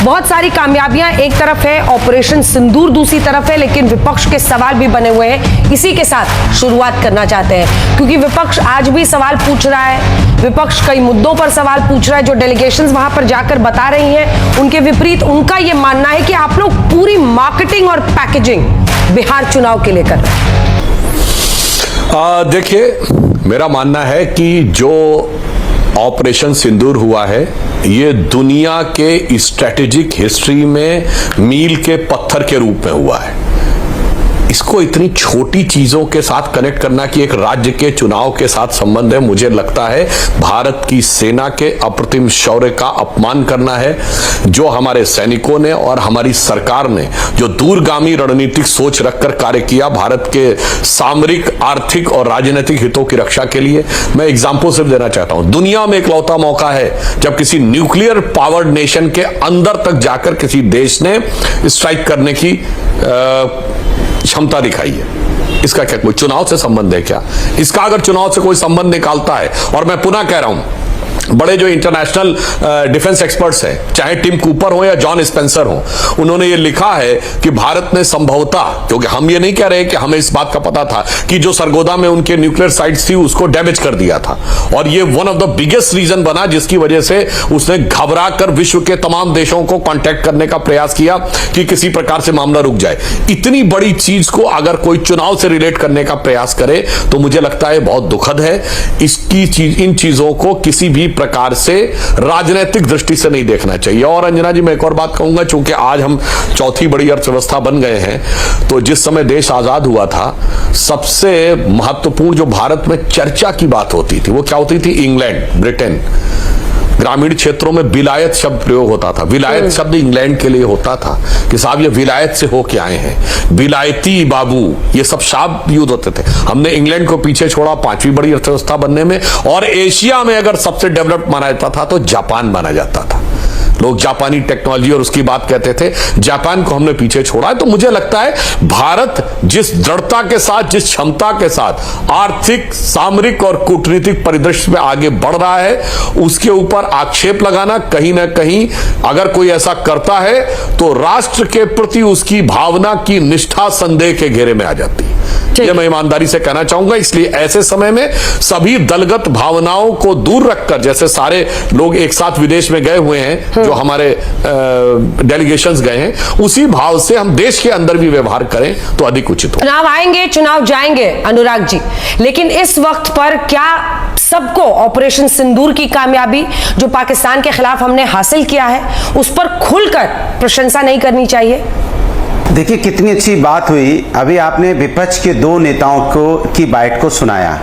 बहुत सारी कामयाबियां एक तरफ है, ऑपरेशन सिंदूर दूसरी तरफ है, लेकिन विपक्ष के सवाल भी बने हुए हैं। इसी के साथ शुरुआत करना चाहते हैं, क्योंकि विपक्ष आज भी सवाल पूछ रहा है। विपक्ष कई मुद्दों पर सवाल पूछ रहा है, जो डेलीगेशंस वहां पर जाकर बता रही हैं उनके विपरीत उनका यह मानना है कि आप लोग पूरी मार्केटिंग और पैकेजिंग बिहार चुनाव के लिए कर रहे हैं। देखिए, मेरा मानना है कि जो ऑपरेशन सिंदूर हुआ है, ये दुनिया के स्ट्रेटेजिक हिस्ट्री में मील के पत्थर के रूप में हुआ है। इसको इतनी छोटी चीजों के साथ कनेक्ट करना कि एक राज्य के चुनाव के साथ संबंध है, मुझे लगता है भारत की सेना के अप्रतिम शौर्य का अपमान करना है। जो हमारे सैनिकों ने और हमारी सरकार ने जो दूरगामी रणनीतिक सोच रखकर कार्य किया भारत के सामरिक, आर्थिक और राजनीतिक हितों की रक्षा के लिए, मैं एग्जाम्पल सिर्फ देना चाहता हूं। दुनिया में इकलौता मौका है जब किसी न्यूक्लियर पावर्ड नेशन के अंदर तक जाकर किसी देश ने स्ट्राइक करने की क्षमता दिखाई है। इसका क्या कोई चुनाव से संबंध है क्या? इसका अगर चुनाव से कोई संबंध निकालता है, और मैं पुनः कह रहा हूं, बड़े जो इंटरनेशनल डिफेंस एक्सपर्ट्स हैं, चाहे टिम कूपर हो या जॉन स्पेंसर हो, उन्होंने ये लिखा है कि भारत ने संभवतः, क्योंकि हम ये नहीं कह रहे कि हमें इस बात का पता था कि जो सरगोदा में उनके न्यूक्लियर साइट्स थी उसको डैमेज कर दिया था, और ये one of the biggest reason बना जिसकी वजह से उसने घबरा कर विश्व के तमाम देशों को कांटेक्ट करने का प्रयास किया कि किसी प्रकार से मामला रुक जाए। इतनी बड़ी चीज को अगर कोई चुनाव से रिलेट करने का प्रयास करे तो मुझे लगता है बहुत दुखद है। इन चीजों को किसी भी प्रकार से राजनीतिक दृष्टि से नहीं देखना चाहिए। और अंजना जी, मैं एक और बात कहूंगा, चूंकि आज हम चौथी बड़ी अर्थव्यवस्था बन गए हैं, तो जिस समय देश आजाद हुआ था, सबसे महत्वपूर्ण जो भारत में चर्चा की बात होती थी वो क्या होती थी? England, Britain. ग्रामीण क्षेत्रों में विलायत शब्द प्रयोग होता था। विलायत शब्द इंग्लैंड के लिए होता था कि साहब ये विलायत से होके आए हैं, विलायती बाबू, ये सब शब्द यूज होते थे। हमने इंग्लैंड को पीछे छोड़ा 5वीं बड़ी अर्थव्यवस्था बनने में, और एशिया में अगर सबसे डेवलप्ड माना जाता था तो जापान माना जाता था। लोग जापानी टेक्नोलॉजी और उसकी बात कहते थे, जापान को हमने पीछे छोड़ा है। तो मुझे लगता है भारत जिस दृढ़ता के साथ, जिस क्षमता के साथ आर्थिक, सामरिक और कूटनीतिक परिदृश्य में आगे बढ़ रहा है, उसके ऊपर आक्षेप लगाना कहीं ना कहीं, अगर कोई ऐसा करता है तो राष्ट्र के प्रति उसकी भावना की निष्ठा संदेह के घेरे में आ जाती है। यह मैं ईमानदारी से कहना चाहूंगा। इसलिए ऐसे समय में सभी दलगत भावनाओं को दूर रखकर, जैसे सारे लोग एक साथ विदेश में गए हुए हैं, जो हमारे डेलीगेशंस गए हैं, उसी भाव से हम देश के अंदर भी व्यवहार करें तो अधिक उचित हो। चुनाव आएंगे, चुनाव जाएंगे अनुराग जी, लेकिन इस वक्त पर क्या सबको ऑपरेशन सिंदूर की कामयाबी जो पाकिस्तान के खिलाफ हमने हासिल किया है उस पर खुलकर प्रशंसा नहीं करनी चाहिए? देखिए, कितनी अच्छी बात हुई। अभी आपने विपक्ष के दो नेताओं की बाइट को सुनाया।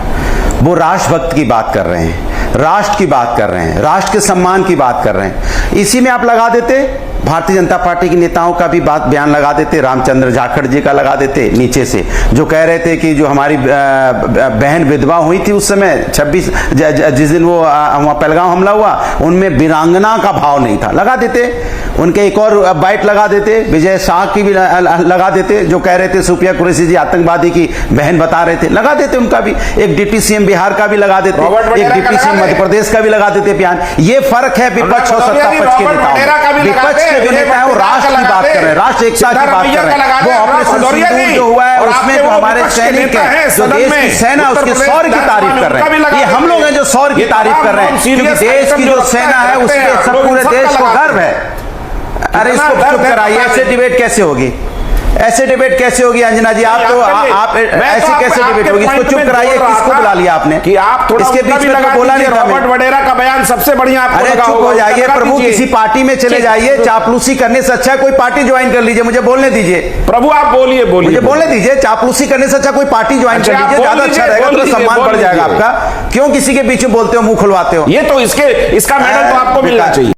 वो राष्ट्रभक्त की बात कर रहे हैं, राष्ट्र की बात कर रहे हैं, राष्ट्र के सम्मान की बात कर रहे हैं। इसी में आप लगा देते भारतीय जनता पार्टी के नेताओं का भी बयान लगा देते, रामचंद्र जाखड़ जी का लगा देते नीचे से, जो कह रहे थे कि जो हमारी बहन विधवा हुई थी उस समय 26 जिस दिन वो वहाँ पहलगाम हमला हुआ, उनमें वीरांगना का भाव नहीं था, लगा देते। उनके एक और बाइट लगा देते, विजय शाह की भी लगा देते, जो कह रहे थे सुप्रिया कुरैशी जी आतंकवादी की बहन बता रहे थे, लगा देते उनका भी। एक डिप्टी सीएम बिहार का भी लगा देते, एक डिप्टी सीएम मध्य प्रदेश का भी लगा देते बयान। ये फर्क है विपक्ष और सत्ता पक्ष के नेताओं। विपक्ष के जो नेता है वो राष्ट्र की बात कर रहे हैं, राष्ट्र एकता की बात कर रहे हैं। वो ऑपरेशन सिंदूर जो हुआ है उसमें जो हमारे सैनिक है, जो देश की सेना, उसके शौर्य की तारीफ कर रहे हैं। ये हम लोग हैं जो शौर्य की तारीफ कर रहे हैं, क्योंकि देश की जो सेना है उसके सब पूरे देश को गर्व है। अरे इसको चुप कराइए, ऐसे डिबेट कैसे होगी? ऐसे डिबेट कैसे होगी अंजना जी? आप तो आप ऐसे कैसे डिबेट होगी? इसको चुप कराइए। किसको बुला लिया आपने कि आप थोड़ा इसके बीच में तो बोला नहीं था। रॉबर्ट वडेरा का बयान सबसे बढ़िया आपको अरे चुप हो जाइए प्रभु, किसी पार्टी में चले जाइए। चापलूसी करने से अच्छा कोई पार्टी ज्वाइन कर लीजिए। मुझे बोलने दीजिए प्रभु, आप बोलिए मुझे बोलने दीजिए। चापलूसी करने से अच्छा कोई पार्टी ज्वाइन कर लीजिए, ज्यादा अच्छा रहेगा, तो सम्मान बढ़ जाएगा आपका। क्यों किसी के बीच में बोलते हो, मुंह खुलवाते हो? ये तो इसका मेडल तो आपको मिलना चाहिए।